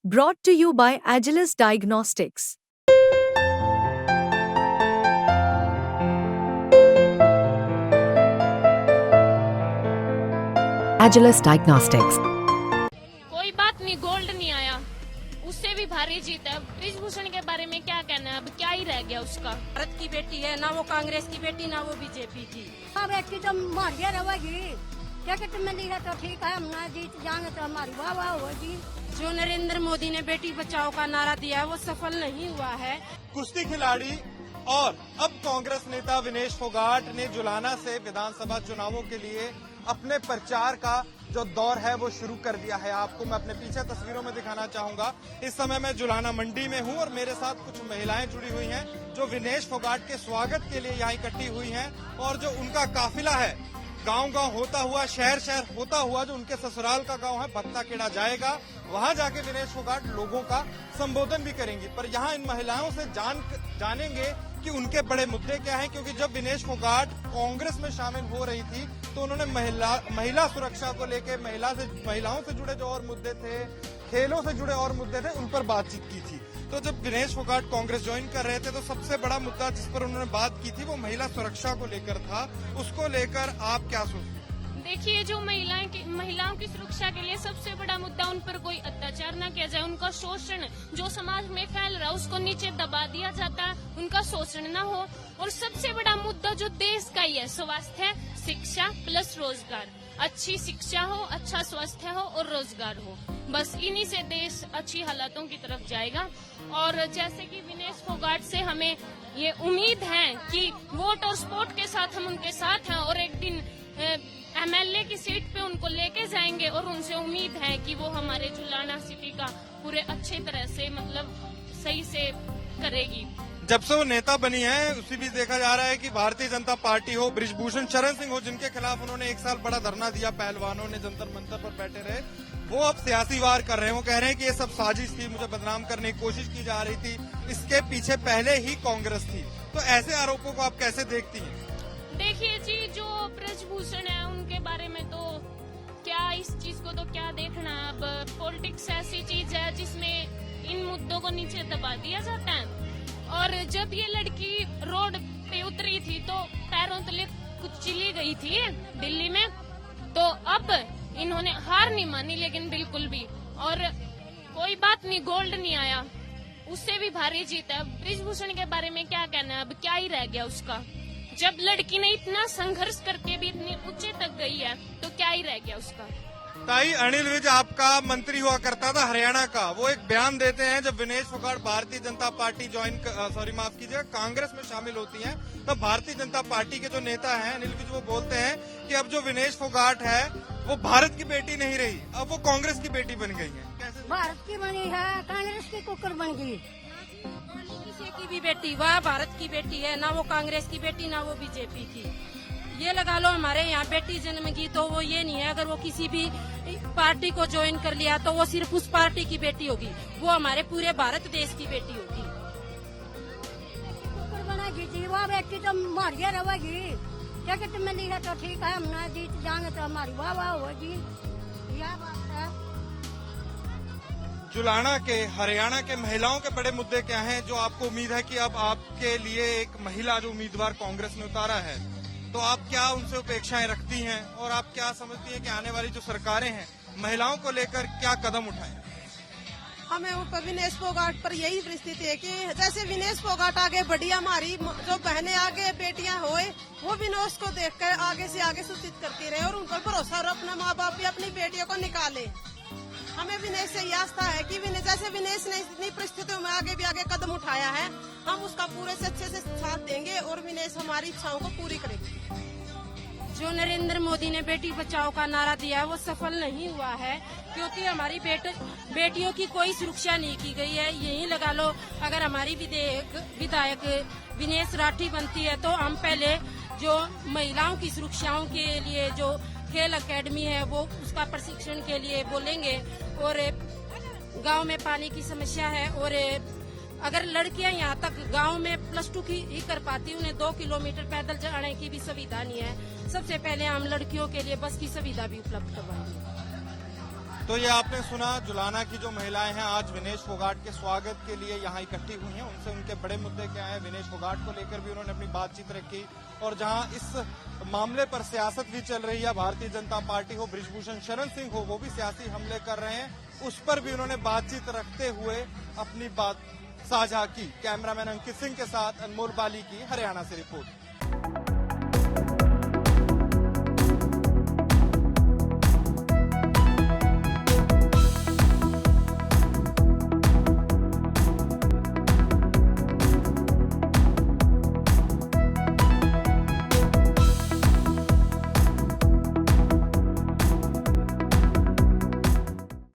Brought to you by Agilus Diagnostics. Agilus Diagnostics. कोई बात नहीं, गोल्ड नहीं आया, उससे भी भारी जीत है। ब्रिजभूषण के बारे में क्या कहना है, अब क्या ही रह गया उसका। भारत की बेटी है, ना वो कांग्रेस की बेटी ना वो बीजेपी की। अब एक तो मारिया रहेगी, टिकट मिली है तो ठीक है, हम ना जीत जाएंगे तो हमारी वाह वाह होगी। जो नरेंद्र मोदी ने बेटी बचाओ का नारा दिया है वो सफल नहीं हुआ है। कुश्ती खिलाड़ी और अब कांग्रेस नेता विनेश फोगाट ने जुलाना से विधानसभा चुनावों के लिए अपने प्रचार का जो दौर है वो शुरू कर दिया है। आपको मैं अपने पीछे तस्वीरों में दिखाना चाहूंगा। इस समय मैं जुलाना मंडी में हूं और मेरे साथ कुछ महिलाएं जुड़ी हुई हैं जो विनेश फोगाट के स्वागत के लिए यहाँ इकट्ठी हुई हैं और जो उनका काफिला है गांव-गांव होता हुआ, शहर-शहर होता हुआ, जो उनके ससुराल का गांव है भत्ताखेड़ा जाएगा, वहां जाके विनेश फोगाट लोगों का संबोधन भी करेंगी। पर यहाँ इन महिलाओं से जानेंगे कि उनके बड़े मुद्दे क्या हैं, क्योंकि जब विनेश फोगाट कांग्रेस में शामिल हो रही थी तो उन्होंने महिला सुरक्षा को लेकर महिलाओं से जुड़े जो और मुद्दे थे, खेलों से जुड़े और मुद्दे थे, उन पर बातचीत की थी। तो जब विनेश फोगाट कांग्रेस ज्वाइन कर रहे थे तो सबसे बड़ा मुद्दा जिस पर उन्होंने बात की थी वो महिला सुरक्षा को लेकर था। उसको लेकर आप क्या सोचते हैं? देखिए, जो महिलाओं की सुरक्षा के लिए सबसे बड़ा मुद्दा, उन पर कोई अत्याचार न किया जाए, उनका शोषण जो समाज में फैल रहा है उसको नीचे दबा दिया जाता है, उनका शोषण न हो। और सबसे बड़ा मुद्दा जो देश का ही है, स्वास्थ्य, शिक्षा प्लस रोजगार। अच्छी शिक्षा हो, अच्छा स्वास्थ्य हो और रोजगार हो, बस इन्हीं से देश अच्छी हालातों की तरफ जाएगा। और जैसे कि विनेश फोगाट से हमें ये उम्मीद है कि वोट और सपोर्ट के साथ हम उनके साथ हैं और एक दिन एमएलए की सीट पे उनको लेके जाएंगे और उनसे उम्मीद है कि वो हमारे जुलाना सिटी का पूरे अच्छे तरह से सही से करेगी। जब से वो नेता बनी है उसी बीच देखा जा रहा है कि भारतीय जनता पार्टी हो, ब्रिजभूषण शरण सिंह हो, जिनके खिलाफ उन्होंने एक साल बड़ा धरना दिया, पहलवानों ने जंतर मंतर पर बैठे रहे, वो अब सियासी वार कर रहे हैं। वो कह रहे हैं कि ये सब साजिश थी, मुझे बदनाम करने की कोशिश की जा रही थी, इसके पीछे पहले ही कांग्रेस थी। तो ऐसे आरोपों को आप कैसे देखती हैं? देखिए जी, जो ब्रिजभूषण है उनके बारे में तो क्या, इस चीज को तो क्या देखना। अब पॉलिटिक्स ऐसी चीज है जिसमें इन मुद्दों को नीचे दबा दिया जाता है। और जब ये लड़की रोड पे उतरी थी तो पैरों तले कुचली गई थी दिल्ली में, तो अब इन्होंने हार नहीं मानी, लेकिन बिल्कुल भी। और कोई बात नहीं, गोल्ड नहीं आया, उससे भी भारी जीत है। ब्रिजभूषण के बारे में क्या कहना है, अब क्या ही रह गया उसका। जब लड़की ने इतना संघर्ष करके भी इतने ऊंचे तक गई है तो क्या ही रह गया उसका। ताई, अनिल विज आपका मंत्री हुआ करता था हरियाणा का, वो एक बयान देते हैं जब विनेश फोगाट भारतीय जनता पार्टी कांग्रेस में शामिल होती हैं, तब भारतीय जनता पार्टी के जो नेता हैं अनिल विज, वो बोलते हैं कि अब जो विनेश फोगाट है वो भारत की बेटी नहीं रही, अब वो कांग्रेस की बेटी बन गई है। कैसे? भारत की बनी है, कांग्रेस की कुकर बन गई। किसी की भी बेटी वह भारत की बेटी है, ना वो कांग्रेस की बेटी ना वो बीजेपी की। ये लगा लो हमारे यहाँ बेटी जन्मेगी तो वो ये नहीं है, अगर वो किसी भी पार्टी को ज्वाइन कर लिया तो वो सिर्फ उस पार्टी की बेटी होगी, वो हमारे पूरे भारत देश की बेटी होगी। कुकर बनेगी जी, वह व्यक्ति तो मारिया रहेगी, टिकट मिली है तो ठीक है, हम ना जीत जाएंगे तो हमारी वाह वाह होगी। यह बात है। जुलाना के, हरियाणा के महिलाओं के बड़े मुद्दे क्या हैं जो आपको उम्मीद है कि अब आपके लिए एक महिला जो उम्मीदवार कांग्रेस ने उतारा है, तो आप क्या उनसे अपेक्षाएं रखती हैं और आप क्या समझती हैं कि आने वाली जो सरकारें हैं महिलाओं को लेकर क्या कदम उठाएं? हमें ऊपर विनेश फोगाट पर यही परिस्थिति है कि जैसे विनेश फोगाट आगे बढ़ी, हमारी जो बहनें आगे बेटियां होए वो विनेश को देखकर आगे से आगे सूचित करती रहे और उन पर भरोसा और अपना माँ बाप भी अपनी बेटियों को निकाले। हमें विनेश से यह आस्था है कि जैसे विनेश ने इतनी परिस्थितियों में आगे भी आगे कदम उठाया है, हम उसका पूरे से अच्छे से साथ देंगे और विनेश हमारी इच्छाओं को पूरी करेगी। जो नरेंद्र मोदी ने बेटी बचाओ का नारा दिया है वो सफल नहीं हुआ है, क्योंकि हमारी बेटियों की कोई सुरक्षा नहीं की गई है। यही लगा लो, अगर हमारी विधायक विनेश राठी बनती है तो हम पहले जो महिलाओं की सुरक्षाओं के लिए जो खेल एकेडमी है वो उसका प्रशिक्षण के लिए बोलेंगे। और गांव में पानी की समस्या है और अगर लड़कियां यहाँ तक गांव में +2 की ही कर पाती, उन्हें 2 किलोमीटर पैदल जाने की भी सुविधा नहीं है। सबसे पहले हम लड़कियों के लिए बस की सुविधा भी उपलब्ध करवाएंगे। तो ये आपने सुना, जुलाना की जो महिलाएं हैं आज विनेश फोगाट के स्वागत के लिए यहाँ इकट्ठी हुई हैं। उनसे उनके बड़े मुद्दे क्या हैं, विनेश फोगाट को लेकर भी उन्होंने अपनी बातचीत रखी। और जहाँ इस मामले पर सियासत भी चल रही है, भारतीय जनता पार्टी हो, बृजभूषण शरण सिंह हो, वो भी सियासी हमले कर रहे हैं, उस पर भी उन्होंने बातचीत रखते हुए अपनी बात साझा की। कैमरामैन अंकित सिंह के साथ अनमोल बाली की हरियाणा से रिपोर्ट।